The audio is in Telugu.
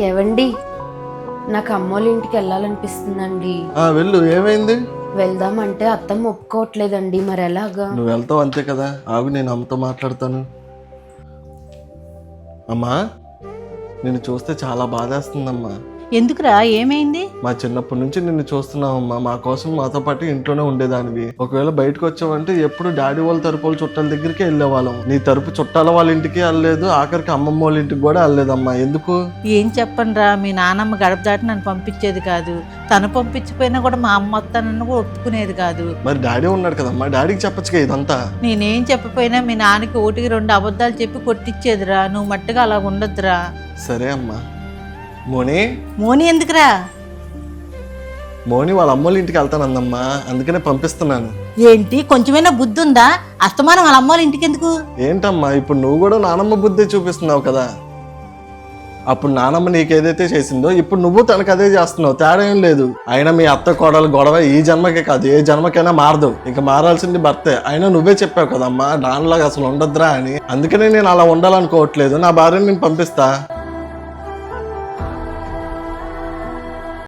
ఏవండి, నాకు అమ్మోళ్ళ ఇంటికి వెళ్ళాలనిపిస్తుందండి. వెళ్ళు. ఏమైంది? వెళ్దామంటే అత్తమ్మ ఒప్పుకోవట్లేదండి, మరి ఎలాగా? నువ్వు వెళ్తావు అంతే కదా. ఆగు, నేను అమ్మతో మాట్లాడతాను. అమ్మా, నిన్ను చూస్తే చాలా బాధేస్తుందమ్మా. ఎందుకురా, ఏమైంది? మా చిన్నప్పటి నుంచి నిన్ను చూస్తున్నావమ్మా. మా కోసం మాతో పాటు ఇంట్లోనే ఉండేదానివి. ఒకవేళ బయటకు వచ్చావంటే ఎప్పుడు డాడీ వాళ్ళ తరపు వాళ్ళ చుట్టాల దగ్గరికి వెళ్ళేవాళ్ళం. నీ తరపు చుట్టాల వాళ్ళ ఇంటికి వెళ్ళలేదు, ఆఖరికి అమ్మమ్మ వాళ్ళ ఇంటికి కూడా వెళ్ళలేదమ్మా. ఎందుకు? ఏం చెప్పనురా, మీ నాన్నమ్మ గడప దాటి నన్ను పంపించేది కాదు. తను పంపించిపోయినా కూడా మా అమ్మ వస్తానన్న కూడా ఒప్పుకునేది కాదు. మరి డాడీ ఉన్నాడు కదమ్మా, డాడీకి చెప్పచ్చుగా ఇదంతా. నేనేం చెప్పపోయినా మీ నాన్నకి 1-2 అబద్ధాలు చెప్పి కొట్టించేదిరా. నువ్వు మట్టుగా అలా ఉండొద్దురా. సరే అమ్మా. మోని మోని ఎందుకురా? మోని వాళ్ళ అమ్మోళ్ళ ఇంటికి వెళ్తానందమ్మా, అందుకనే పంపిస్తున్నాను. ఏంటి, కొంచెమైనా బుద్ధి ఉందా? అస్తమానం వాళ్ళ అమ్మ వాళ్ళ ఇంటికి ఎందుకు? ఏంటమ్మా, ఇప్పుడు నువ్వు కూడా నానమ్మ బుద్ధి చూపిస్తున్నావు కదా. అప్పుడు నానమ్మ నీకేదైతే చేసిందో ఇప్పుడు నువ్వు తనకు అదే చేస్తున్నావు. తేడా ఏం లేదు. అయినా మీ అత్త కోడలు గొడవ ఈ జన్మకే కాదు, ఏ జన్మకైనా మారదు. ఇంకా మారాల్సింది భర్తే. అయినా నువ్వే చెప్పావు కదమ్మా, దానిలాగా అసలు ఉండద్దురా అని. అందుకనే నేను అలా ఉండాలనుకోవట్లేదు. నా భార్యని నేను పంపిస్తా.